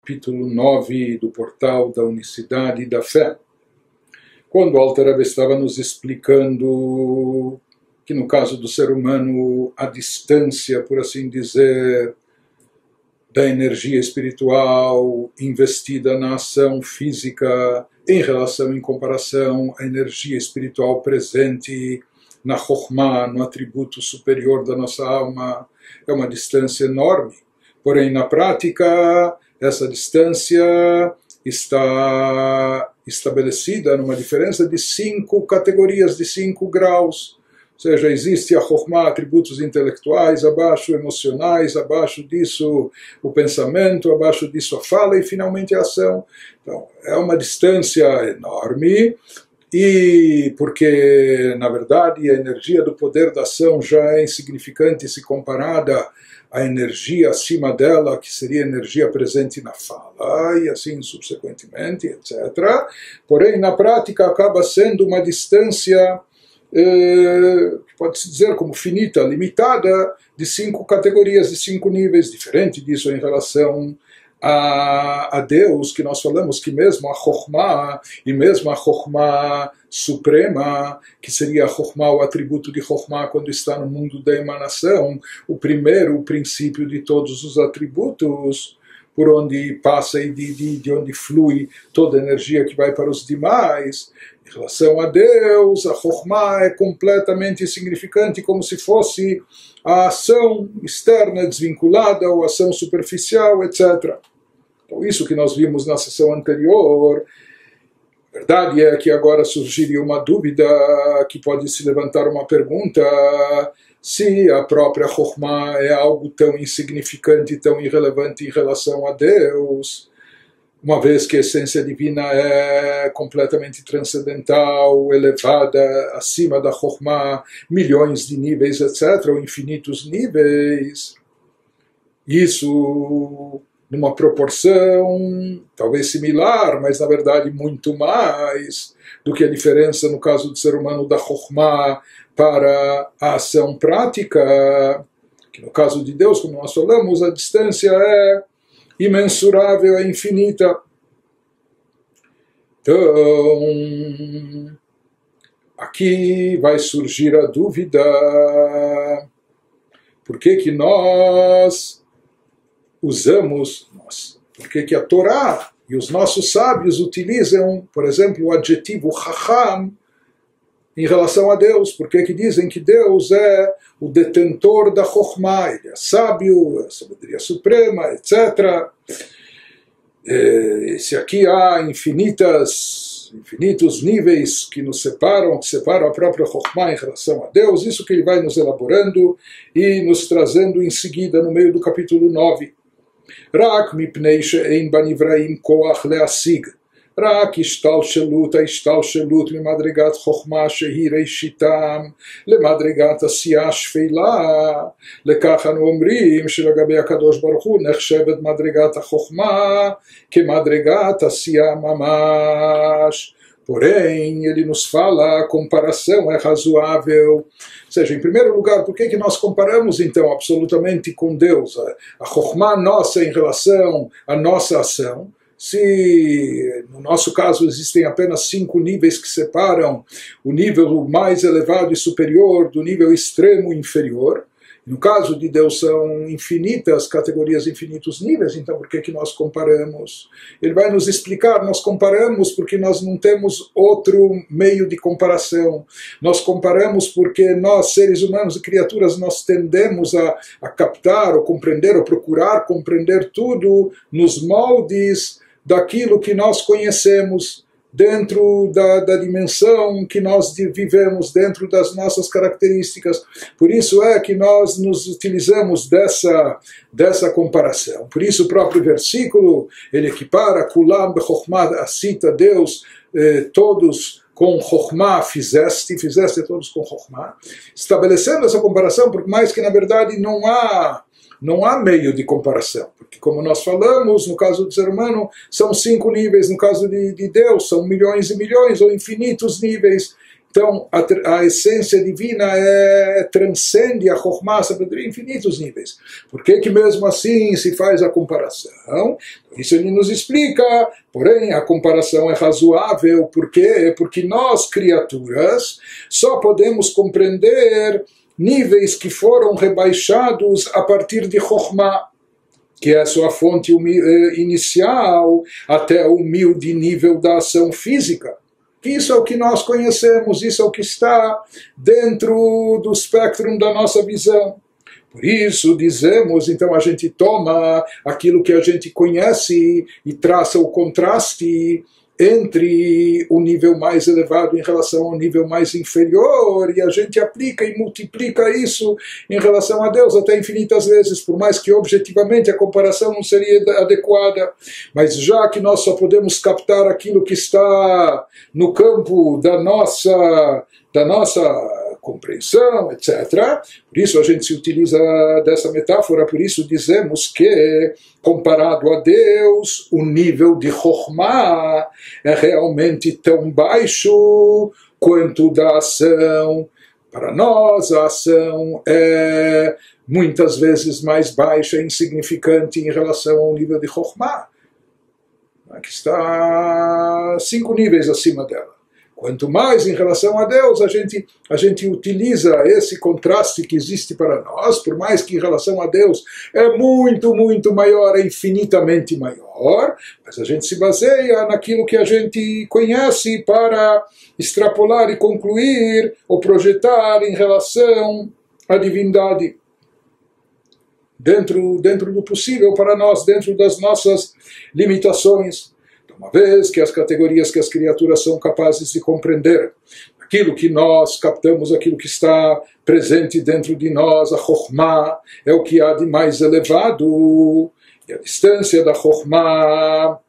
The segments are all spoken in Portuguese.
capítulo 9 do Portal da Unicidade da Fé, quando o Alter Rebbe estava nos explicando que no caso do ser humano a distância, por assim dizer, da energia espiritual investida na ação física em relação, em comparação à energia espiritual presente na Chokhmah, no atributo superior da nossa alma, é uma distância enorme. Porém, na prática, essa distância está estabelecida numa diferença de 5 categorias, de 5 graus. Ou seja, existe a Chokhmah, atributos intelectuais, abaixo emocionais, abaixo disso o pensamento, abaixo disso a fala e finalmente a ação. Então, é uma distância enorme, e porque, na verdade, a energia do poder da ação já é insignificante se comparada à energia acima dela, que seria a energia presente na fala, e assim subsequentemente, etc. Porém, na prática, acaba sendo uma distância pode-se dizer como finita, limitada, de 5 categorias, de 5 níveis, diferente disso em relação a Deus, que nós falamos que mesmo a Chokhmah, e mesmo a Chokhmah suprema, que seria a Chokhmah, o atributo de Chokhmah quando está no mundo da emanação, o princípio de todos os atributos, por onde passa e de onde flui toda a energia que vai para os demais. Em relação a Deus, a Chokhmah é completamente insignificante, como se fosse a ação externa desvinculada, ou a ação superficial, etc. Então, isso que nós vimos na sessão anterior. A verdade é que agora surgiria uma dúvida, que pode se levantar uma pergunta, se a própria Chokhmah é algo tão insignificante, tão irrelevante em relação a Deus, uma vez que a essência divina é completamente transcendental, elevada, acima da Chokhmah, milhões de níveis, etc., ou infinitos níveis. Isso numa proporção talvez similar, mas na verdade muito mais do que a diferença no caso do ser humano da Chokhmah para a ação prática, que no caso de Deus, como nós falamos, a distância é imensurável, é infinita. Então, aqui vai surgir a dúvida: por que nós usamos, por que a Torá e os nossos sábios utilizam, por exemplo, o adjetivo Chacham em relação a Deus? Por que dizem que Deus é o detentor da Chokhmah, ele é sábio, a sabedoria suprema, etc. Se aqui há infinitos níveis que nos separam, que separam a própria Chokhmah em relação a Deus, isso que ele vai nos elaborando e nos trazendo em seguida no meio do capítulo 9. Rak mipnei she'ein banivraim koach leasig. רק ההשתלשלות ממדרגת חוכמה שהיא ראשיתם למדרגת עשייה שפלה. לכך אנו אומרים שלגבי הקדוש ברוך הוא נחשבת מדרגת החוכמה כמדרגת עשייה ממש. Porém, ele nos fala, a comparação é razoável. Ou seja, em primeiro lugar, por que nós comparamos então absolutamente com Deus? A Chokhmah nossa em relação à nossa ação. Se no nosso caso existem apenas 5 níveis que separam o nível mais elevado e superior do nível extremo e inferior, no caso de Deus são infinitas categorias, infinitos níveis, então por que nós comparamos? Ele vai nos explicar: nós comparamos porque nós não temos outro meio de comparação. Nós comparamos porque nós, seres humanos e criaturas, nós tendemos a captar, ou compreender, ou procurar compreender tudo nos moldes daquilo que nós conhecemos, dentro da dimensão que nós vivemos, dentro das nossas características. Por isso é que nós nos utilizamos dessa comparação. Por isso o próprio versículo, ele equipara Kulam bechokhmah, cita Deus, todos com Chokhmah fizeste todos com Chokhmah, estabelecendo essa comparação, por mais que na verdade não há meio de comparação, porque como nós falamos, no caso do ser humano, são 5 níveis, no caso de Deus, são milhões e milhões, ou infinitos níveis, Então, a essência divina transcende a Chokhmah, a sabedoria, em infinitos níveis. Por que mesmo assim se faz a comparação? Isso ele nos explica, porém a comparação é razoável. Por quê? Porque nós, criaturas, só podemos compreender níveis que foram rebaixados a partir de Chokhmah, que é a sua fonte inicial, até o humilde nível da ação física. Isso é o que nós conhecemos, isso é o que está dentro do espectro da nossa visão. Por isso dizemos, então a gente toma aquilo que a gente conhece e traça o contraste entre o nível mais elevado em relação ao nível mais inferior, e a gente aplica e multiplica isso em relação a Deus até infinitas vezes, por mais que objetivamente a comparação não seria adequada. Mas já que nós só podemos captar aquilo que está no campo da nossa compreensão, etc. Por isso a gente se utiliza dessa metáfora, por isso dizemos que, comparado a Deus, o nível de Chokhmah é realmente tão baixo quanto da ação. Para nós, a ação é muitas vezes mais baixa e insignificante em relação ao nível de Chokhmah, que está 5 níveis acima dela. Quanto mais em relação a Deus a gente utiliza esse contraste que existe para nós, por mais que em relação a Deus é muito, muito maior, é infinitamente maior, mas a gente se baseia naquilo que a gente conhece para extrapolar e concluir ou projetar em relação à divindade. Dentro do possível para nós, dentro das nossas limitações. Uma vez que as categorias que as criaturas são capazes de compreender, aquilo que nós captamos, aquilo que está presente dentro de nós, a Chokhmah, é o que há de mais elevado, e a distância da Chokhmah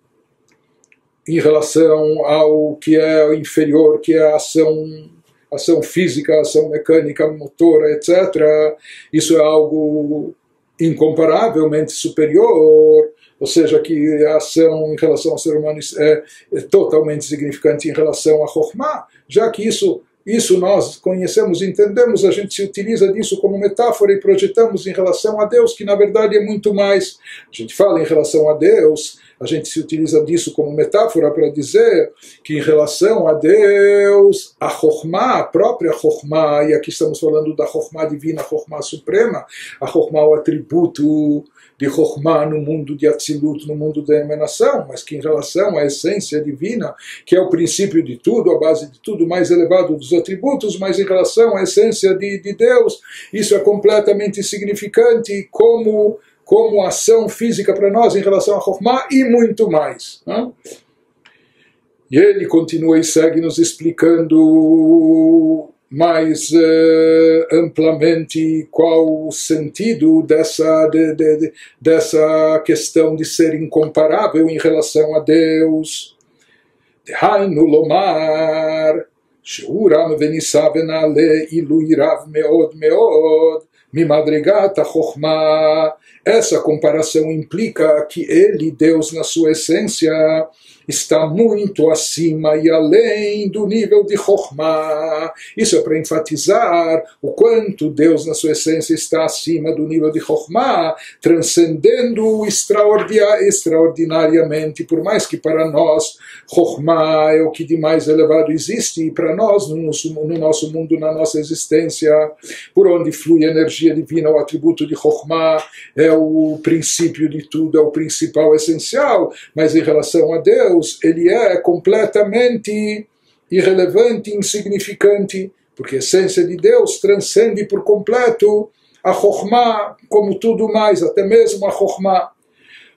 em relação ao que é inferior, que é a ação física, a ação mecânica, motora, etc., isso é algo incomparavelmente superior. Ou seja, que a ação em relação ao ser humano é totalmente significante em relação a Chokhmah, já que isso nós conhecemos e entendemos, a gente se utiliza disso como metáfora e projetamos em relação a Deus, que na verdade é muito mais. A gente fala em relação a Deus, a gente se utiliza disso como metáfora para dizer que em relação a Deus, a Chokhmah, a própria Chokhmah, e aqui estamos falando da Chokhmah divina, a Chokhmah suprema, a Chokhmah é o atributo de Chokhmah no mundo de Atzilut, no mundo da emanação, mas que em relação à essência divina, que é o princípio de tudo, a base de tudo, mais elevado dos atributos, mas em relação à essência de Deus, isso é completamente insignificante como ação física para nós em relação a Chokhmah e muito mais. Né? E ele continua e segue nos explicando mais amplamente qual o sentido dessa questão de ser incomparável em relação a Deus. Dehainu lomar, she'uram v'nisa v'nale ilui rav meod meod, mimadrigat ha-chokhmah. Essa comparação implica que ele, Deus, na sua essência, está muito acima e além do nível de Chokhmah. Isso é para enfatizar o quanto Deus, na sua essência, está acima do nível de Chokhmah, transcendendo extraordinariamente, por mais que para nós Chokhmah é o que de mais elevado existe, e para nós, no nosso mundo, na nossa existência, por onde flui a energia divina, o atributo de Chokhmah é o princípio de tudo, é o principal, essencial, mas em relação a Deus, ele é completamente irrelevante, insignificante, porque a essência de Deus transcende por completo a Chokhmah, como tudo mais, até mesmo a Chokhmah.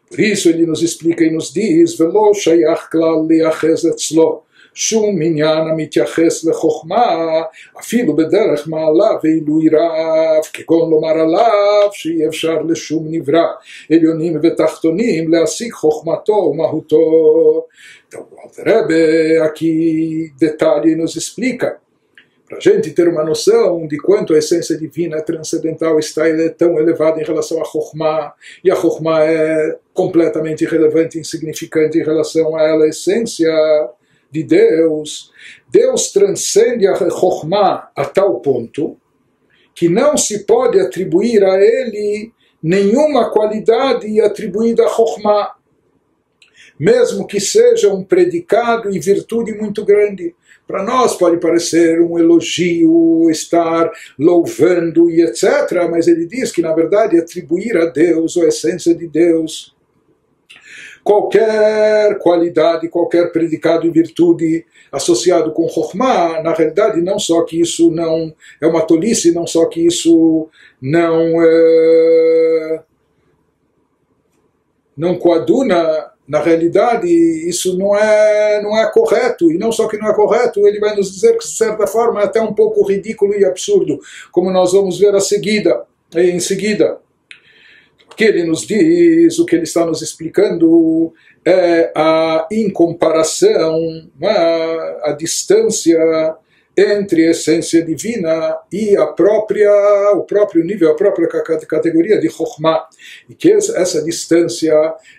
Por isso ele nos explica e nos diz: Velo shayach klal liachez etzlo שום עניין המתייחס לחוכמה, אפילו בדרך מעלה ועילוי רב, כגון לומר עליו שאי אפשר לשום נברא, עליונים ותחתונים, להשיג חוכמתו ומהותו. Então, o Rebbe aqui detalha e nos explica, para a gente ter uma noção de quanto a essência divina transcendental está tão elevada em relação a Chokhmah, e a Chokhmah é completamente irrelevante e insignificante em relação a ela, a essência de Deus, Deus transcende a Chokhmah a tal ponto que não se pode atribuir a ele nenhuma qualidade atribuída a Chokhmah, mesmo que seja um predicado e virtude muito grande. Para nós pode parecer um elogio, estar louvando e etc., mas ele diz que, na verdade, atribuir a Deus, ou a essência de Deus, qualquer qualidade, qualquer predicado e virtude associado com Chokhmah, na realidade, não só que isso não é uma tolice, não só que isso não coaduna, na realidade, isso não é correto, e não só que não é correto, ele vai nos dizer que, de certa forma, é até um pouco ridículo e absurdo, como nós vamos ver em seguida. O que ele nos diz, o que ele está nos explicando, é a incomparação, a distância entre a essência divina e o próprio nível, a própria categoria de Chokhmah. E que essa distância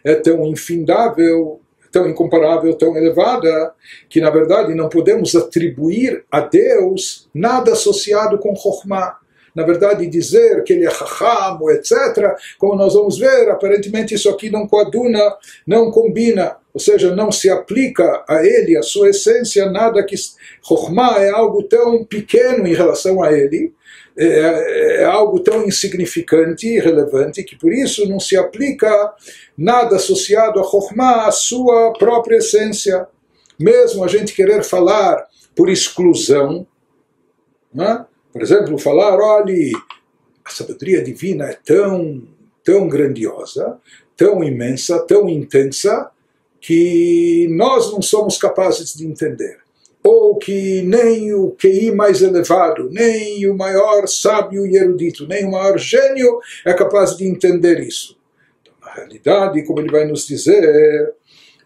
é tão infindável, tão incomparável, tão elevada, que na verdade não podemos atribuir a Deus nada associado com Chokhmah. Na verdade, dizer que ele é Chacham, etc., como nós vamos ver, aparentemente isso aqui não coaduna, não combina, ou seja, não se aplica a ele, a sua essência, nada que Chokhmah é algo tão pequeno em relação a ele, é algo tão insignificante e irrelevante, que por isso não se aplica nada associado a Chokhmah, a sua própria essência. Mesmo a gente querer falar por exclusão, né? Por exemplo, falar, olha, a sabedoria divina é tão grandiosa, tão imensa, tão intensa, que nós não somos capazes de entender. Ou que nem o QI mais elevado, nem o maior sábio e erudito, nem o maior gênio é capaz de entender isso. Então, na realidade, como ele vai nos dizer,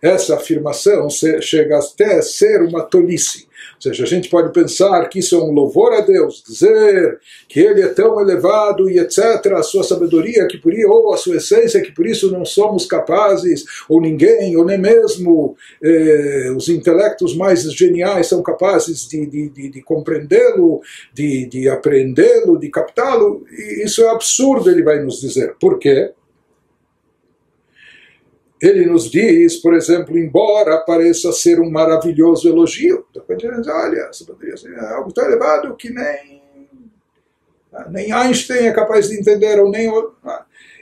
essa afirmação chega até a ser uma tolice. Ou seja, a gente pode pensar que isso é um louvor a Deus, dizer que ele é tão elevado e etc., a sua sabedoria, que por isso, ou a sua essência, que por isso não somos capazes, ou ninguém, ou nem mesmo os intelectos mais geniais são capazes de compreendê-lo, de apreendê-lo, de captá-lo. E isso é absurdo, ele vai nos dizer. Por quê? Ele nos diz, por exemplo, embora pareça ser um maravilhoso elogio, olha, a sabedoria é algo tão elevado que nem Einstein é capaz de entender, ou nem...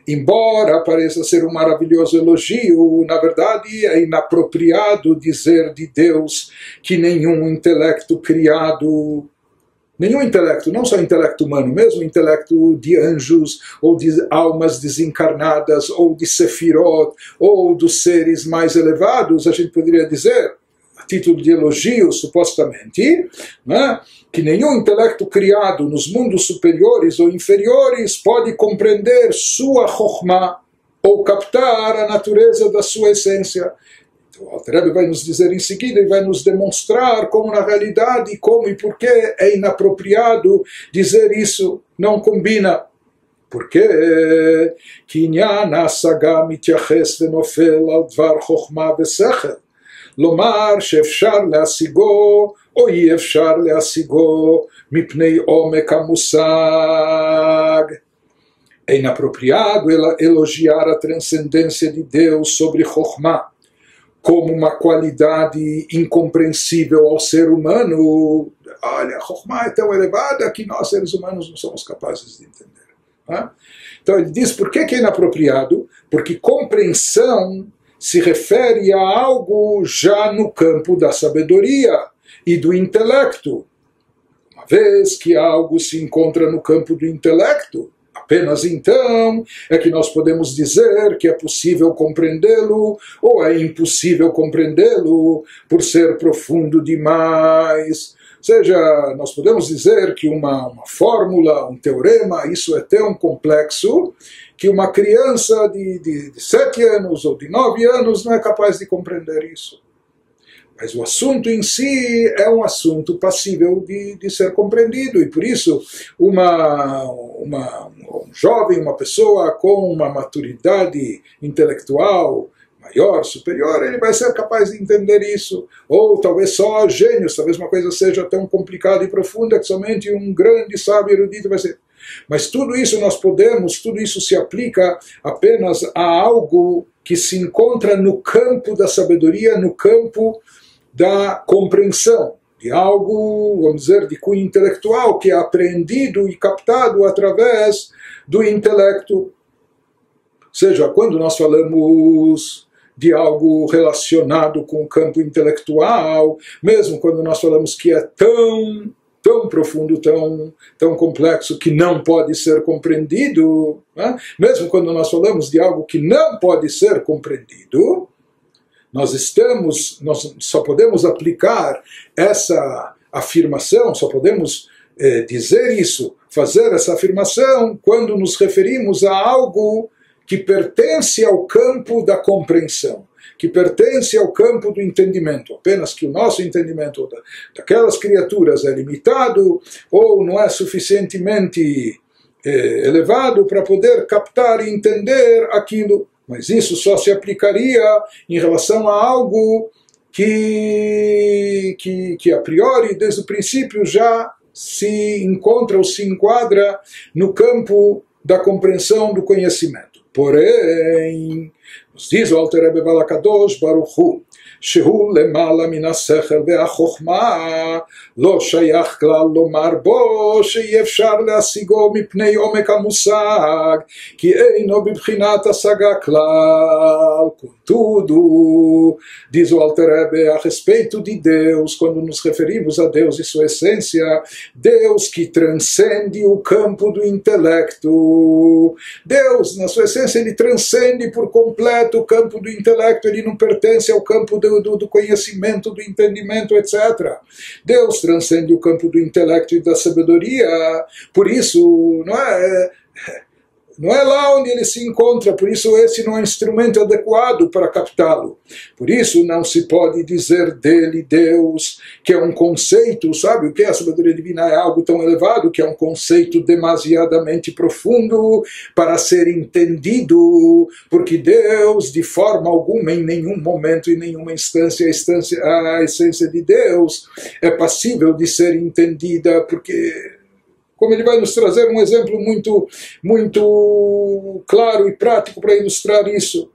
Embora pareça ser um maravilhoso elogio, na verdade é inapropriado dizer de Deus que nenhum intelecto criado... Nenhum intelecto, não só intelecto humano, mesmo intelecto de anjos, ou de almas desencarnadas, ou de sefirot, ou dos seres mais elevados, a gente poderia dizer, a título de elogio, supostamente, né, que nenhum intelecto criado nos mundos superiores ou inferiores pode compreender sua chokhmah, ou captar a natureza da sua essência. O Alter Rebbe vai nos dizer em seguida e vai nos demonstrar como na realidade, como e por que é inapropriado dizer isso, não combina. Porque Kinyan Hasaga mityaches venofel al dvar chokhmah vesechel, lomar sheefshar leasigo ou iefshar leasigo mipnei omek hamusag. É inapropriado elogiar a transcendência de Deus sobre Chokhmah como uma qualidade incompreensível ao ser humano. Olha, a Chokhmah é tão elevada que nós, seres humanos, não somos capazes de entender. Né? Então ele diz, por que é inapropriado? Porque compreensão se refere a algo já no campo da sabedoria e do intelecto. Uma vez que algo se encontra no campo do intelecto, apenas então é que nós podemos dizer que é possível compreendê-lo ou é impossível compreendê-lo por ser profundo demais. Ou seja, nós podemos dizer que uma fórmula, um teorema, isso é tão complexo que uma criança de 7 anos ou de 9 anos não é capaz de compreender isso. Mas o assunto em si é um assunto passível de ser compreendido, e por isso um jovem, uma pessoa com uma maturidade intelectual, maior, superior, ele vai ser capaz de entender isso. Ou talvez só gênios, talvez uma coisa seja tão complicada e profunda que somente um grande sábio erudito vai ser. Mas tudo isso nós podemos, tudo isso se aplica apenas a algo que se encontra no campo da sabedoria, no campo da compreensão, de algo, vamos dizer, de cunho intelectual, que é apreendido e captado através do intelecto. Ou seja, quando nós falamos de algo relacionado com o campo intelectual, mesmo quando nós falamos que é tão profundo, tão complexo, que não pode ser compreendido, né? Mesmo quando nós falamos de algo que não pode ser compreendido, nós só podemos aplicar essa afirmação, só podemos dizer isso, fazer essa afirmação, quando nos referimos a algo que pertence ao campo da compreensão, que pertence ao campo do entendimento, apenas que o nosso entendimento daquelas criaturas é limitado ou não é suficientemente elevado para poder captar e entender aquilo. Mas isso só se aplicaria em relação a algo que a priori, desde o princípio, já se encontra ou se enquadra no campo da compreensão do conhecimento. Porém, nos diz o Alter Rebbe Balakadosh Baruch Hu, שהוא למעלה מן השכל והחוכמה, לא שייך כלל לומר בו שאי אפשר להשיגו מפני עומק המושג, כי אינו בבחינת השגה כלל. Contudo, diz o Alter Rebbe, a respeito de Deus, quando nos referimos a Deus e sua essência, Deus que transcende o campo do intelecto. Deus, na sua essência, ele transcende por completo o campo do intelecto, ele não pertence ao campo do conhecimento, do entendimento, etc. Deus transcende o campo do intelecto e da sabedoria, por isso não é lá onde ele se encontra, por isso esse não é um instrumento adequado para captá-lo. Por isso não se pode dizer dele, Deus, que é um conceito, sabe o que é a sabedoria divina? É algo tão elevado que é um conceito demasiadamente profundo para ser entendido, porque Deus, de forma alguma, em nenhum momento, em nenhuma instância, a essência de Deus é passível de ser entendida, porque... Como ele vai nos trazer um exemplo muito claro e prático para ilustrar isso.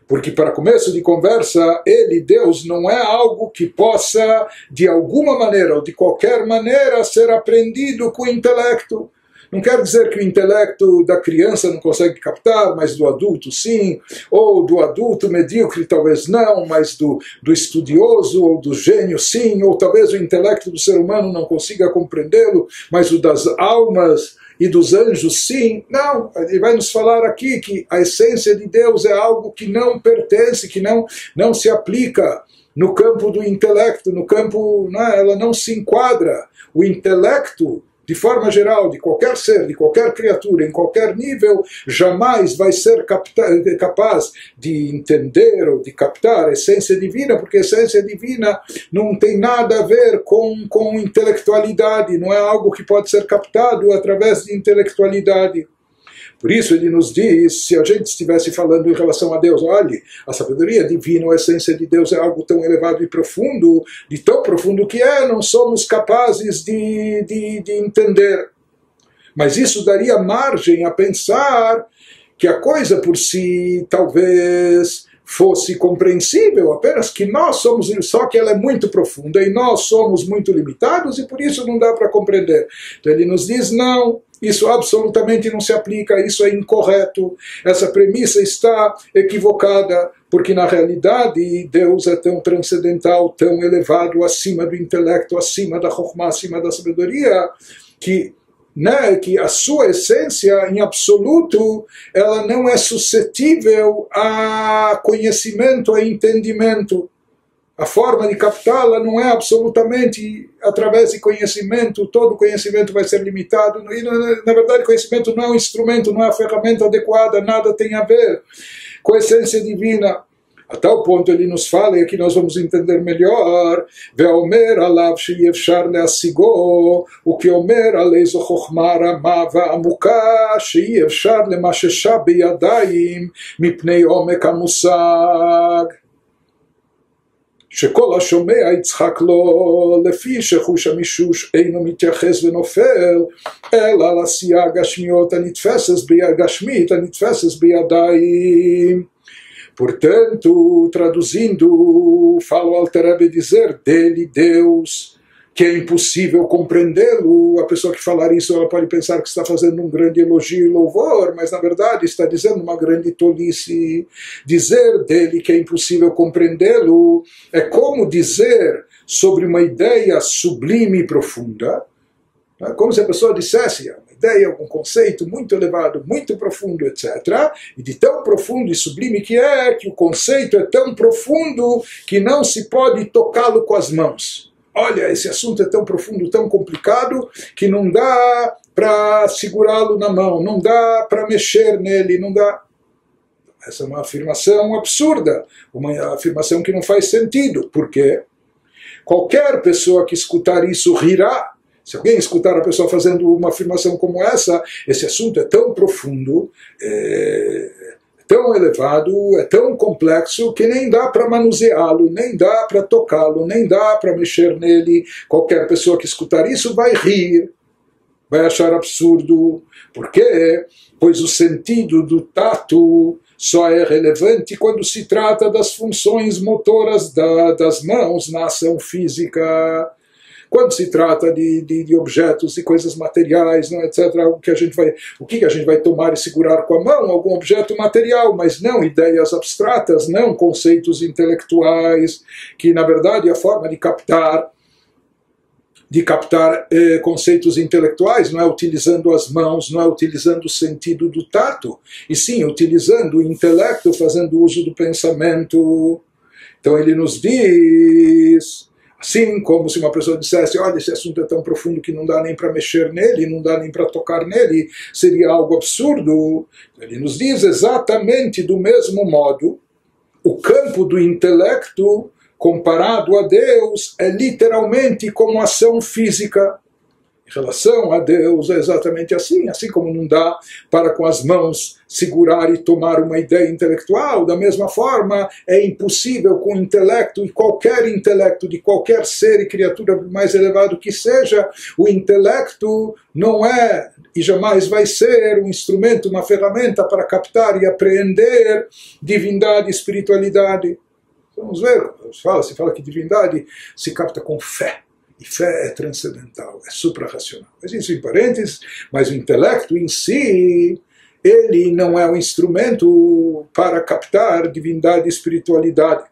Porque, para começo de conversa, ele, Deus, não é algo que possa, de alguma maneira ou de qualquer maneira, ser aprendido com o intelecto. Não quer dizer que o intelecto da criança não consegue captar, mas do adulto sim, ou do adulto medíocre talvez não, mas do estudioso ou do gênio sim, ou talvez o intelecto do ser humano não consiga compreendê-lo, mas o das almas e dos anjos sim. Não, ele vai nos falar aqui que a essência de Deus é algo que não pertence, que não se aplica no campo do intelecto, no campo, ela não se enquadra. O intelecto, de forma geral, de qualquer ser, de qualquer criatura, em qualquer nível, jamais vai ser capaz de entender ou de captar a essência divina, porque a essência divina não tem nada a ver com intelectualidade, não é algo que pode ser captado através de intelectualidade. Por isso ele nos diz, se a gente estivesse falando em relação a Deus, olhe, a sabedoria divina, a essência de Deus é algo tão elevado e profundo, de tão profundo que não somos capazes de entender. Mas isso daria margem a pensar que a coisa por si talvez fosse compreensível, apenas que nós somos, só que ela é muito profunda e nós somos muito limitados e por isso não dá para compreender. Então ele nos diz, não, isso absolutamente não se aplica, isso é incorreto, essa premissa está equivocada, porque na realidade Deus é tão transcendental, tão elevado, acima do intelecto, acima da chokhmah, acima da sabedoria, que a sua essência, em absoluto, ela não é suscetível a conhecimento, a entendimento. A forma de captá-la não é absolutamente através de conhecimento, todo conhecimento vai ser limitado, e na verdade conhecimento não é um instrumento, não é a ferramenta adequada, nada tem a ver com a essência divina. A tal ponto ele nos fala, e aqui nós vamos entender melhor, Ve'omer alav she'yefshar le'asigo, o que omer aleizo chokhma rama va'amuka she'yefshar lemashesha beyadayim mipnei omek hamusag. שכל השומע יצחק לו לפי שחוש המישוש אינו מתייחס ונופל אלא לעשייה הגשמית הנתפסת בידיים. Portanto, traduzindo, fala o Alter Rebbe dizer dele, Deus, que é impossível compreendê-lo. A pessoa que falar isso, ela pode pensar que está fazendo um grande elogio e louvor, mas na verdade está dizendo uma grande tolice. Dizer dele que é impossível compreendê-lo é como dizer sobre uma ideia sublime e profunda, como se a pessoa dissesse uma ideia, um conceito muito elevado, muito profundo, etc. E de tão profundo e sublime que o conceito é tão profundo que não se pode tocá-lo com as mãos. Olha, esse assunto é tão profundo, tão complicado, que não dá para segurá-lo na mão, não dá para mexer nele, não dá. Essa é uma afirmação absurda, uma afirmação que não faz sentido. Por quê? Qualquer pessoa que escutar isso rirá. Se alguém escutar a pessoa fazendo uma afirmação como essa, esse assunto é tão profundo, tão elevado, é tão complexo, que nem dá para manuseá-lo, nem dá para tocá-lo, nem dá para mexer nele. Qualquer pessoa que escutar isso vai rir, vai achar absurdo. Por quê? Pois o sentido do tato só é relevante quando se trata das funções motoras das mãos na ação física. Quando se trata de objetos e coisas materiais, não, etc., o que a gente vai tomar e segurar com a mão? Algum objeto material, mas não ideias abstratas, não conceitos intelectuais, que na verdade a forma de captar conceitos intelectuais não é utilizando as mãos, não é utilizando o sentido do tato, e sim utilizando o intelecto, fazendo uso do pensamento. Então ele nos diz... Assim como se uma pessoa dissesse, olha, esse assunto é tão profundo que não dá nem para mexer nele, não dá nem para tocar nele, seria algo absurdo. Ele nos diz exatamente do mesmo modo, o campo do intelecto, comparado a Deus, é literalmente como ação física. Em relação a Deus é exatamente assim como não dá para com as mãos segurar e tomar uma ideia intelectual, da mesma forma é impossível com o intelecto, e qualquer intelecto de qualquer ser e criatura mais elevado que seja, o intelecto não é e jamais vai ser um instrumento, uma ferramenta para captar e apreender divindade e espiritualidade. Vamos ver, se fala que divindade se capta com fé. E fé é transcendental, é suprarracional. Mas isso em parênteses, mas o intelecto em si, ele não é um instrumento para captar divindade e espiritualidade.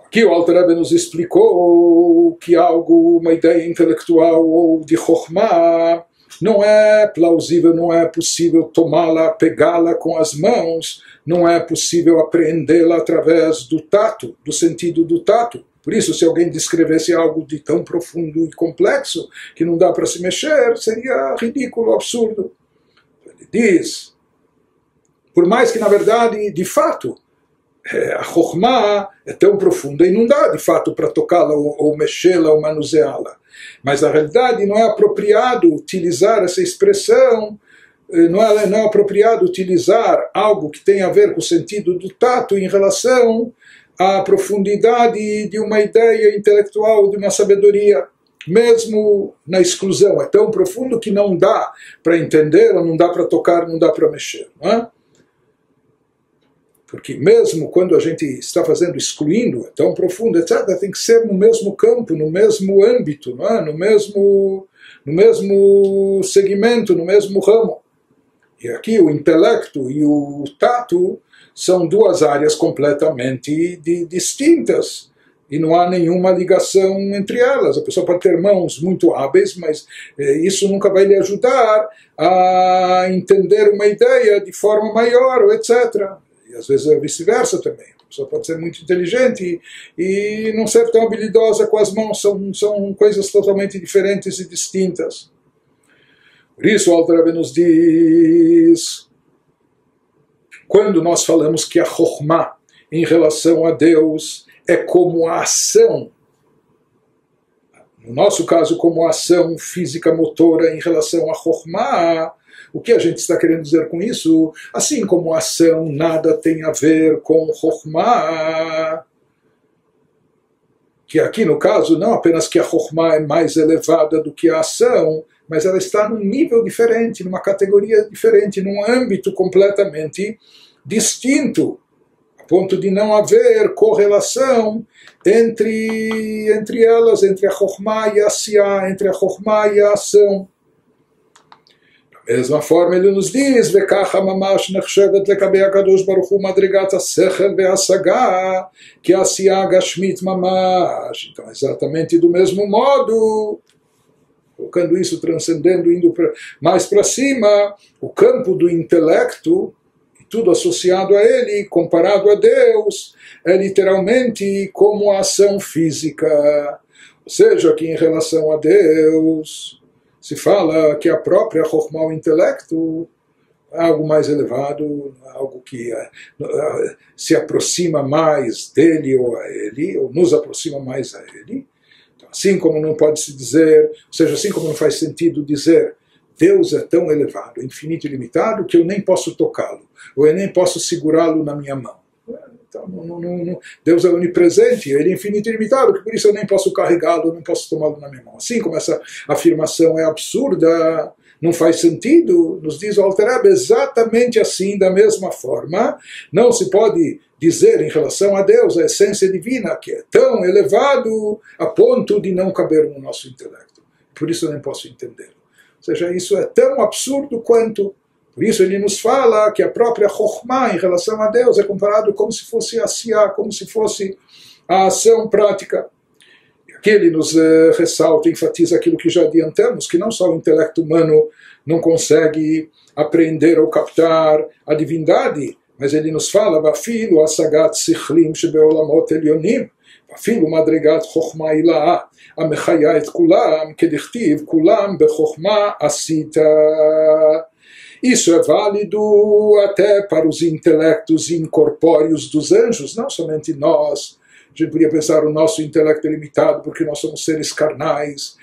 Aqui o Alter Rebbe nos explicou que uma ideia intelectual ou de Chokhmah, não é plausível, não é possível tomá-la, pegá-la com as mãos, não é possível apreendê-la através do tato, do sentido do tato. Por isso, se alguém descrevesse algo de tão profundo e complexo que não dá para se mexer, seria ridículo, absurdo. Ele diz, por mais que na verdade, de fato, a Chokhmah é tão profunda e não dá de fato para tocá-la ou mexê-la ou manuseá-la. Mas na realidade não é apropriado utilizar essa expressão, não é apropriado utilizar algo que tem a ver com o sentido do tato em relação à profundidade de uma ideia intelectual, de uma sabedoria, mesmo na exclusão. É tão profundo que não dá para entender, não dá para tocar, não dá para mexer. Não é? Porque mesmo quando a gente está fazendo, excluindo, é tão profundo, etc., tem que ser no mesmo campo, no mesmo âmbito, não é? no mesmo segmento, no mesmo ramo. E aqui o intelecto e o tato são duas áreas completamente distintas. E não há nenhuma ligação entre elas. A pessoa pode ter mãos muito hábeis, mas isso nunca vai lhe ajudar a entender uma ideia de forma maior, etc. E às vezes é vice-versa também. A pessoa pode ser muito inteligente e não ser tão habilidosa com as mãos. São coisas totalmente diferentes e distintas. Por isso o Alter Rebbe nos diz, quando nós falamos que a Chokhmah em relação a Deus é como a ação, no nosso caso como a ação física motora em relação a Chokhmah. O que a gente está querendo dizer com isso? Assim como a ação nada tem a ver com Chokhmah, que aqui no caso não apenas que a Chokhmah é mais elevada do que a ação, mas ela está num nível diferente, numa categoria diferente, num âmbito completamente distinto, a ponto de não haver correlação entre elas, entre a Chokhmah e a Asiyah, entre a Chokhmah e a ação. Da mesma forma ele nos diz, Vekacha mamash nechshevet lekabei HaKadosh Baruch Hu madrigat ha-sechel ve'asagah que a Asiyah gashmit mamash. Então, exatamente do mesmo modo, colocando isso, transcendendo, indo mais para cima, o campo do intelecto, e tudo associado a ele, comparado a Deus, é literalmente como a ação física. Ou seja, que em relação a Deus, se fala que a própria Chokhmah, o intelecto, é algo mais elevado, algo que se aproxima mais dele ou a ele, ou nos aproxima mais a ele. Assim como não pode se dizer, ou seja, assim como não faz sentido dizer Deus é tão elevado, infinito e ilimitado, que eu nem posso tocá-lo, ou eu nem posso segurá-lo na minha mão. Então, Deus é onipresente, ele é infinito e ilimitado, que por isso eu nem posso carregá-lo, não posso tomá-lo na minha mão. Assim como essa afirmação é absurda, não faz sentido, nos diz o Alter Rebbe, exatamente assim, da mesma forma, não se pode dizer em relação a Deus, a essência divina, que é tão elevado a ponto de não caber no nosso intelecto. Por isso eu nem posso entendê-lo. Ou seja, isso é tão absurdo quanto. Por isso ele nos fala que a própria Chokhmah em relação a Deus é comparado como se fosse a Asiyah, como se fosse a ação prática. E aqui ele nos ressalta, enfatiza aquilo que já adiantamos, que não só o intelecto humano não consegue apreender ou captar a divindade, mas ele nos fala, Vafilo asagat sichlim shebeolamot elyonim, Vafilo madrigat chokhmah ila'ah, amechaya et kulam, kedichtiv kulam bechokhmah asita. Isso é válido até para os intelectos incorpóreos dos anjos, não somente nós. A gente podia pensar o nosso intelecto é limitado porque nós somos seres carnais,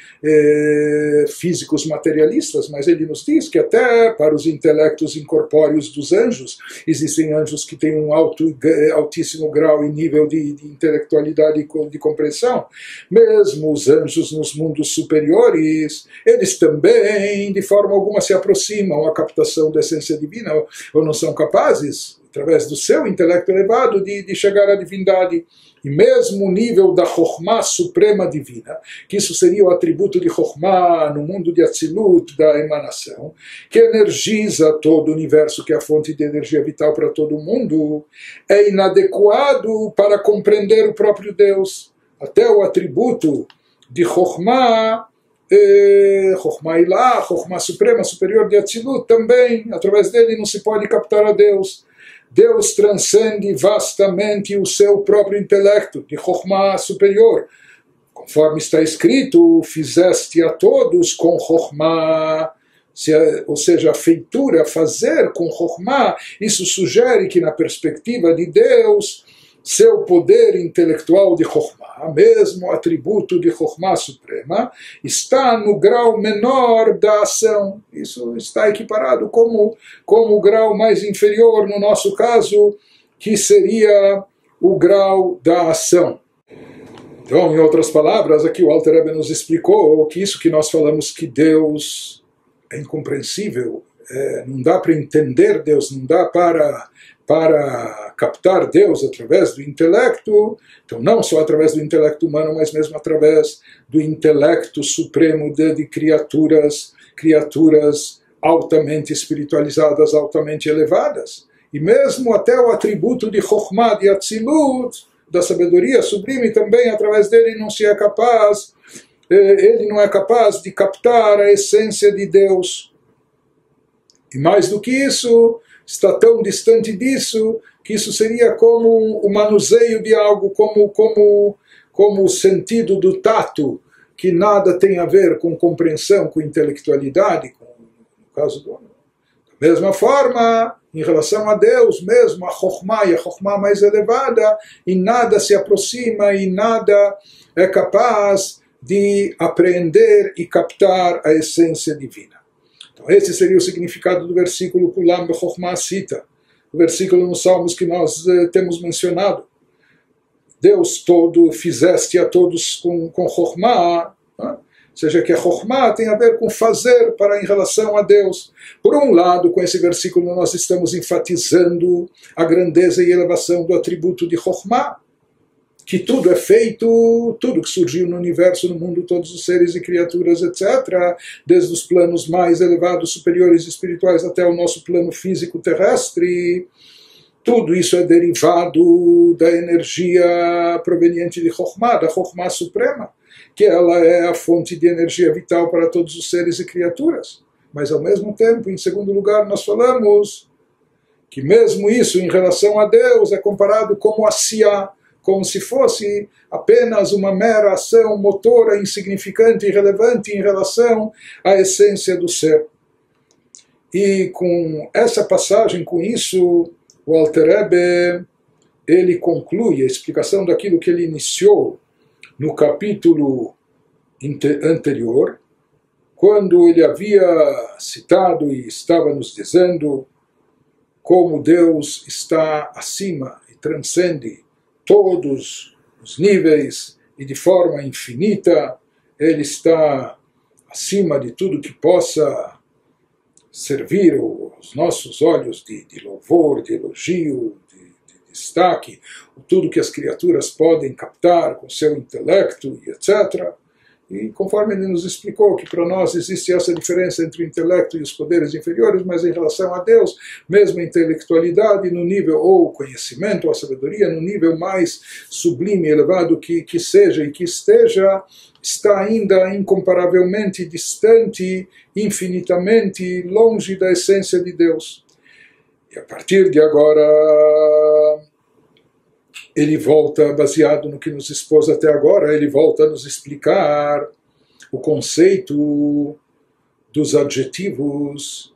físicos, materialistas, mas ele nos diz que até para os intelectos incorpóreos dos anjos, existem anjos que têm um altíssimo grau e nível de intelectualidade e de compreensão. Mesmo os anjos nos mundos superiores, eles também, de forma alguma, se aproximam à captação da essência divina, ou não são capazes, através do seu intelecto elevado, de chegar à divindade. E mesmo o nível da Chokhmah suprema divina, que isso seria o atributo de Chokhmah no mundo de Atzilut, da emanação, que energiza todo o universo, que é a fonte de energia vital para todo o mundo, é inadequado para compreender o próprio Deus. Até o atributo de Chokhmah, Chokhmah Ilá, Chokhmah suprema, superior de Atzilut, também, através dele não se pode captar a Deus. Deus transcende vastamente o seu próprio intelecto, de Chokhmah superior. Conforme está escrito, fizeste a todos com Chokhmah, ou seja, a feitura, fazer com Chokhmah, isso sugere que na perspectiva de Deus, seu poder intelectual de Chokhmah, mesmo atributo de Chokhmah suprema, está no grau menor da ação. Isso está equiparado como o grau mais inferior, no nosso caso, que seria o grau da ação. Então, em outras palavras, aqui o Alter Rebbe nos explicou que isso que nós falamos que Deus é incompreensível, não dá para entender Deus, não dá para captar Deus através do intelecto, então não só através do intelecto humano, mas mesmo através do intelecto supremo de criaturas altamente espiritualizadas, altamente elevadas. E mesmo até o atributo de Chokhmah, de Atzilut, da sabedoria sublime, também através dele ele não é capaz de captar a essência de Deus. E mais do que isso, está tão distante disso, que isso seria como o manuseio de algo, como o sentido do tato, que nada tem a ver com compreensão, com intelectualidade, no caso do homem. Da mesma forma, em relação a Deus mesmo, a Chokhmah e a Chokhmah mais elevada, e nada se aproxima e nada é capaz de apreender e captar a essência divina. Então esse seria o significado do versículo Kulam Bechokhmah Sita, o versículo nos Salmos que nós temos mencionado. Deus todo, fizeste a todos com Chokhmah, né? Ou seja, que a Chokhmah tem a ver com fazer para em relação a Deus. Por um lado, com esse versículo nós estamos enfatizando a grandeza e elevação do atributo de Chokhmah, que tudo é feito, tudo que surgiu no universo, no mundo, todos os seres e criaturas, etc., desde os planos mais elevados, superiores e espirituais até o nosso plano físico terrestre, tudo isso é derivado da energia proveniente de Chokhmah, da Chokhmah Suprema, que ela é a fonte de energia vital para todos os seres e criaturas. Mas, ao mesmo tempo, em segundo lugar, nós falamos que mesmo isso, em relação a Deus, é comparado como a Siyah, como se fosse apenas uma mera ação motora, insignificante e irrelevante em relação à essência do ser. E com essa passagem, com isso, o Alter Rebbe, ele conclui a explicação daquilo que ele iniciou no capítulo anterior, quando ele havia citado e estava nos dizendo como Deus está acima e transcende todos os níveis e de forma infinita, ele está acima de tudo que possa servir aos nossos olhos de louvor, de elogio, de destaque, tudo que as criaturas podem captar com seu intelecto e etc. E conforme ele nos explicou que para nós existe essa diferença entre o intelecto e os poderes inferiores, mas em relação a Deus, mesmo a intelectualidade no nível, ou conhecimento, ou a sabedoria, no nível mais sublime e elevado que seja e que esteja, está ainda incomparavelmente distante, infinitamente longe da essência de Deus. E a partir de agora, ele volta, baseado no que nos expôs até agora, ele volta a nos explicar o conceito dos adjetivos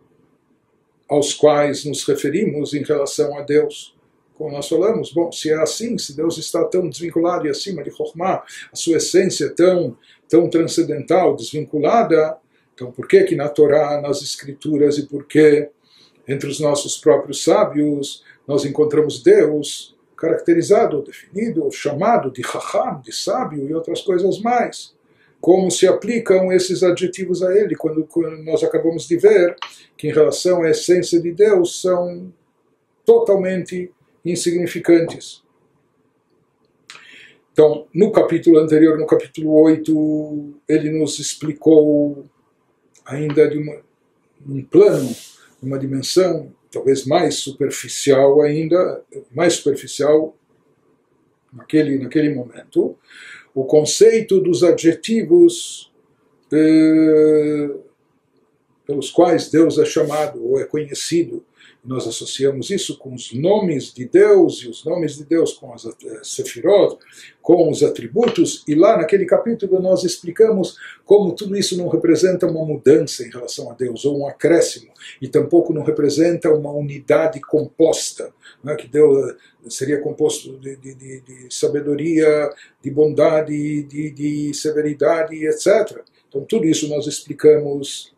aos quais nos referimos em relação a Deus. Como nós falamos, bom, se é assim, se Deus está tão desvinculado e acima de Chokhmah, a sua essência tão transcendental, desvinculada, então por que na Torá, nas Escrituras, e por que entre os nossos próprios sábios nós encontramos Deus caracterizado, definido, chamado de Chacham, de sábio e outras coisas mais? Como se aplicam esses adjetivos a ele, quando nós acabamos de ver que em relação à essência de Deus são totalmente insignificantes. Então, no capítulo anterior, no capítulo 8, ele nos explicou ainda de um plano, uma dimensão talvez mais superficial ainda, mais superficial naquele momento, o conceito dos adjetivos pelos quais Deus é chamado ou é conhecido. Nós associamos isso com os nomes de Deus, e os nomes de Deus com as sefirot, com os atributos, e lá naquele capítulo nós explicamos como tudo isso não representa uma mudança em relação a Deus, ou um acréscimo, e tampouco não representa uma unidade composta, né, que Deus seria composto de sabedoria, de bondade, de severidade, etc. Então tudo isso nós explicamos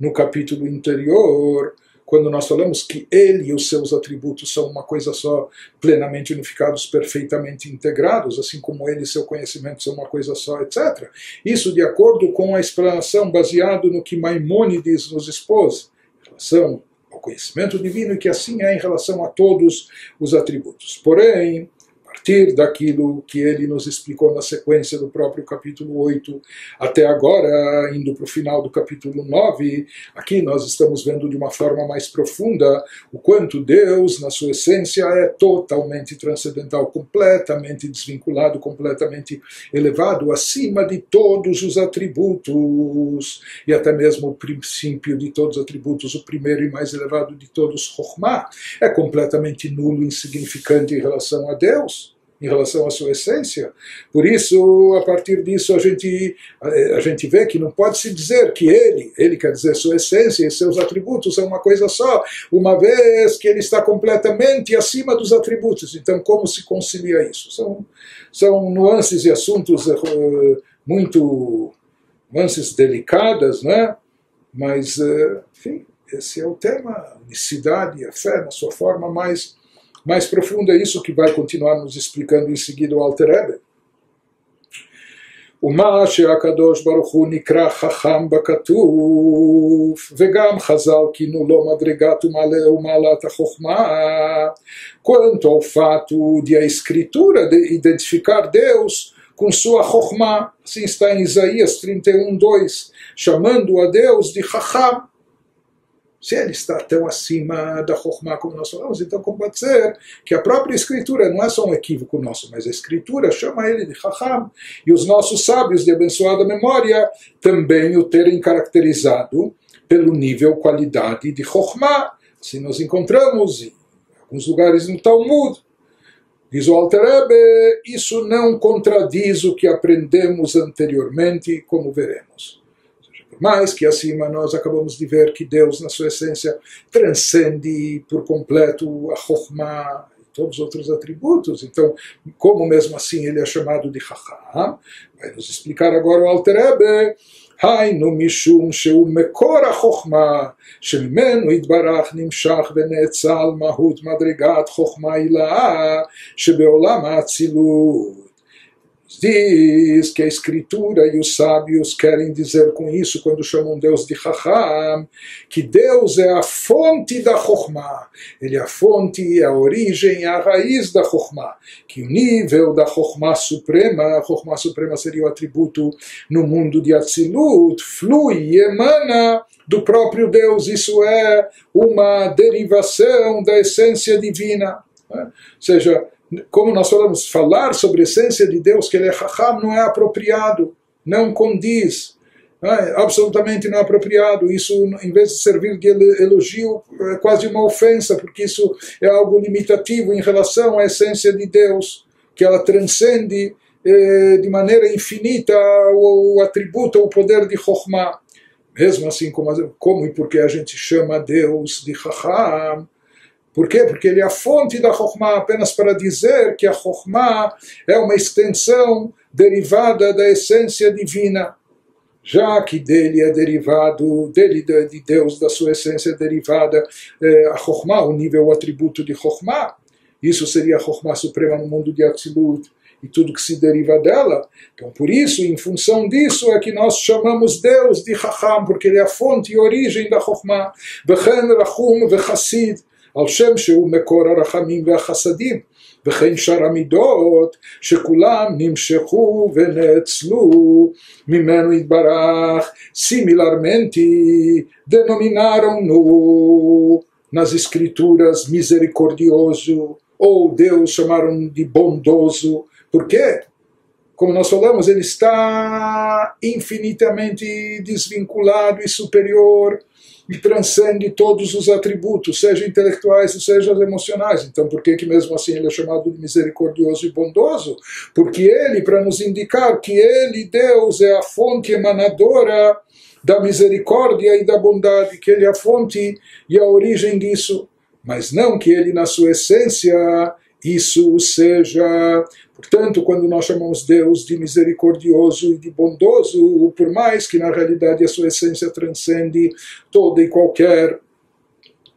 no capítulo anterior, quando nós falamos que ele e os seus atributos são uma coisa só, plenamente unificados, perfeitamente integrados, assim como ele e seu conhecimento são uma coisa só, etc. Isso de acordo com a explanação baseado no que Maimônides nos expôs, em relação ao conhecimento divino, e que assim é em relação a todos os atributos. Porém, a partir daquilo que ele nos explicou na sequência do próprio capítulo 8 até agora, indo para o final do capítulo 9, aqui nós estamos vendo de uma forma mais profunda o quanto Deus, na sua essência, é totalmente transcendental, completamente desvinculado, completamente elevado, acima de todos os atributos, e até mesmo o princípio de todos os atributos, o primeiro e mais elevado de todos, Chokhmah, é completamente nulo, insignificante em relação a Deus. em relação à sua essência. Por isso, a partir disso, a gente vê que não pode se dizer que ele quer dizer sua essência e seus atributos são uma coisa só, uma vez que ele está completamente acima dos atributos. Então, como se concilia isso? São nuances e assuntos muito nuances delicadas, né? Mas, enfim, esse é o tema, a unicidade e a fé na sua forma mais profunda. É isso que vai continuar nos explicando em seguida o Alter Rebbe. ומה שהקדוש ברוך הוא נקרא חכם בכתוב וגם חז"ל כינו לו מדרגת ומעלת החוכמה, quanto ao fato de a escritura de identificar Deus com sua chokhmah, assim está em Isaías 31:2, chamando a Deus de Chacham. Se ele está tão acima da chokhmah como nós falamos, então como pode ser que a própria escritura, não é só um equívoco nosso, mas a escritura chama ele de Chacham, e os nossos sábios de abençoada memória também o terem caracterizado pelo nível, qualidade de chokhmah. Assim nós encontramos em alguns lugares no Talmud. Diz o Alter Rebbe, isso não contradiz o que aprendemos anteriormente, como veremos. Por mais que acima nós acabamos de ver que Deus, na sua essência, transcende por completo a Chokhmah e todos os outros atributos. Então, como mesmo assim ele é chamado de Chacham, vai nos explicar agora o Alter Rebbe, היינו משום שהוא מקור החוכמה שממנו יתברך נמשך ונאצל מהות מדרגת חוכמה הילאה שבעולם האצילות. Diz que a escritura e os sábios querem dizer com isso, quando chamam Deus de Chacham, que Deus é a fonte da Chokhmah. Ele é a fonte, a origem, a raiz da Chokhmah. Que o nível da Chokhmah Suprema seria o atributo no mundo de Atzilut, flui e emana do próprio Deus. Isso é uma derivação da essência divina. Ou seja, como nós falamos, falar sobre a essência de Deus, que ele é Chacham, não é apropriado, não condiz, absolutamente não é apropriado. Isso, em vez de servir de elogio, é quase uma ofensa, porque isso é algo limitativo em relação à essência de Deus, que ela transcende de maneira infinita o atributo, o poder de Chokhmah. Mesmo assim, como e porque a gente chama Deus de Chacham. Por quê? Porque ele é a fonte da Chokhmah, apenas para dizer que a Chokhmah é uma extensão derivada da essência divina, já que dele é derivado, de Deus, da sua essência derivada, a Chokhmah, o nível, o atributo de Chokhmah. Isso seria a Chokhmah Suprema no mundo de Atzilut e tudo que se deriva dela. Então, por isso, em função disso, é que nós chamamos Deus de Chacham, porque ele é a fonte e origem da Chokhmah. V'chen rachum v'chasid, על שם שהוא מקור הרחמים והחסדים, וכן שאר המידות שכולם נמשכו ונאצלו ממנו יתברך, similarmente denominaram-no nas escrituras misericordioso, ou Deus chamaram de bondoso. Por quê? Como nós falamos, ele está infinitamente desvinculado e superior e transcende todos os atributos, seja intelectuais, seja emocionais. Então, por que mesmo assim ele é chamado de misericordioso e bondoso? Porque ele, para nos indicar que ele, Deus, é a fonte emanadora da misericórdia e da bondade, que ele é a fonte e a origem disso, mas não que ele, na sua essência, isso seja. Portanto, quando nós chamamos Deus de misericordioso e de bondoso, por mais que na realidade a sua essência transcende toda e qualquer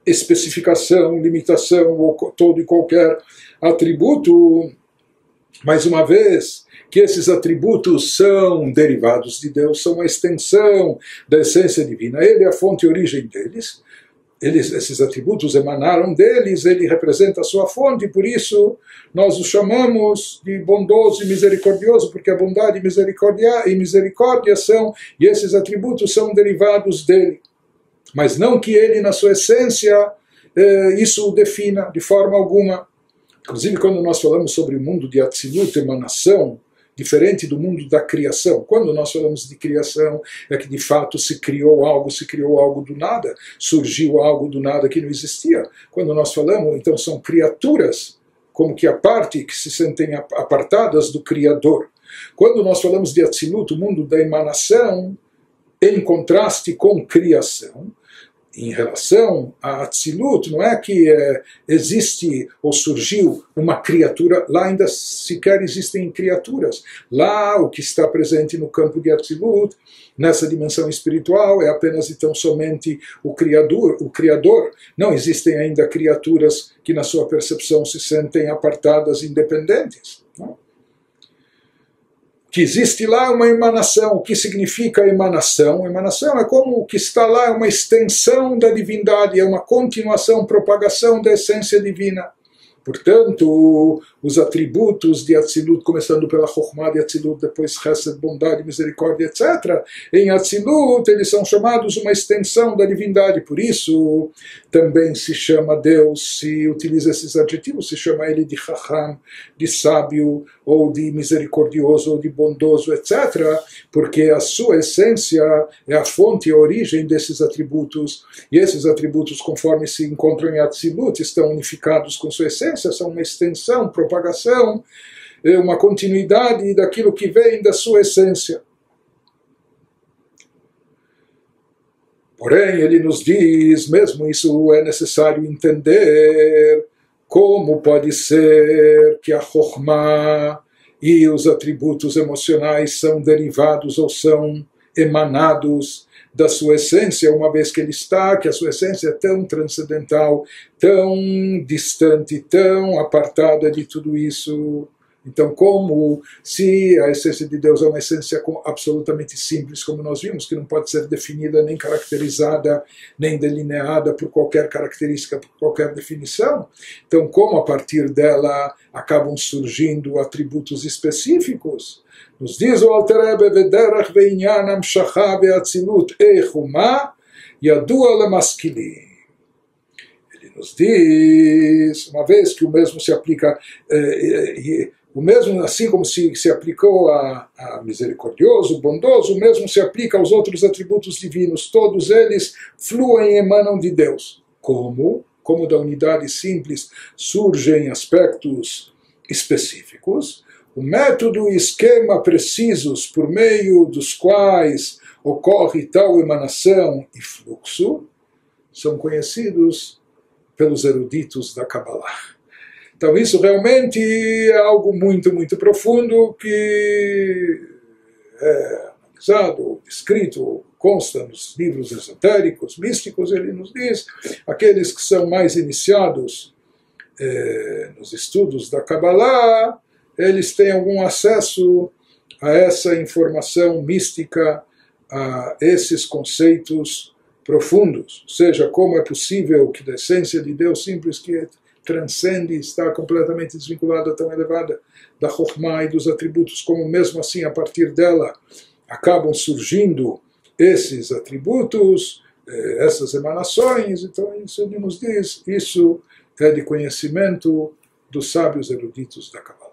especificação, limitação, ou todo e qualquer atributo, mais uma vez, que esses atributos são derivados de Deus, são uma extensão da essência divina, ele é a fonte e origem deles. Esses atributos emanaram deles, ele representa a sua fonte, por isso nós o chamamos de bondoso e misericordioso, porque a bondade e misericórdia são, e esses atributos são derivados dele. Mas não que ele, na sua essência, isso o defina de forma alguma. Inclusive, quando nós falamos sobre o mundo de Atzilut, emanação, diferente do mundo da criação. Quando nós falamos de criação, é que de fato se criou algo do nada, surgiu algo do nada que não existia. Quando nós falamos, então são criaturas como que a parte que se sentem apartadas do Criador. Quando nós falamos de Atzilut, o mundo da emanação, em contraste com criação, em relação a Atzilut, não é que existe ou surgiu uma criatura, lá ainda sequer existem criaturas. Lá o que está presente no campo de Atzilut, nessa dimensão espiritual, é apenas e tão somente o Criador. Não existem ainda criaturas que na sua percepção se sentem apartadas, independentes. Não? Que existe lá uma emanação. O que significa emanação? Emanação é como o que está lá é uma extensão da divindade, é uma continuação, propagação da essência divina. Portanto, os atributos de Atzilut, começando pela Chokhmah de Atzilut, depois Chesed, bondade, misericórdia, etc. Em Atzilut, eles são chamados uma extensão da divindade. Por isso, também se chama Deus, se utiliza esses adjetivos, se chama ele de Chacham, de sábio, ou de misericordioso, ou de bondoso, etc. Porque a sua essência é a fonte, a origem desses atributos. E esses atributos, conforme se encontram em Atzilut, estão unificados com sua essência, são uma extensão, propagação, uma continuidade daquilo que vem da sua essência. Porém, ele nos diz, mesmo isso é necessário entender, como pode ser que a Chokhmah e os atributos emocionais são derivados ou são emanados da sua essência, uma vez que que a sua essência é tão transcendental, tão distante, tão apartada de tudo isso. Então, como se a essência de Deus é uma essência absolutamente simples, como nós vimos, que não pode ser definida, nem caracterizada, nem delineada por qualquer característica, por qualquer definição, então como a partir dela acabam surgindo atributos específicos? Nos diz o Alter Rebbe, v'derech ve'inyan hamshacha ve'atzilut eichuma yadua lemaskilim. Ele nos diz, uma vez que o mesmo se aplica, o mesmo, assim como se aplicou a misericordioso, bondoso, o mesmo se aplica aos outros atributos divinos. Todos eles fluem e emanam de Deus. Como da unidade simples surgem aspectos específicos, o método e esquema precisos por meio dos quais ocorre tal emanação e fluxo são conhecidos pelos eruditos da Kabbalah. Então isso realmente é algo muito, muito profundo que é analisado, descrito, consta nos livros esotéricos, místicos. Ele nos diz, aqueles que são mais iniciados nos estudos da Kabbalah, eles têm algum acesso a essa informação mística, a esses conceitos profundos. Ou seja, como é possível que da essência de Deus simples, que transcende, está completamente desvinculada, tão elevada da Chokhmah e dos atributos, como mesmo assim, a partir dela, acabam surgindo esses atributos, essas emanações. Então, isso ele nos diz, isso é de conhecimento dos sábios eruditos da Kabbalah.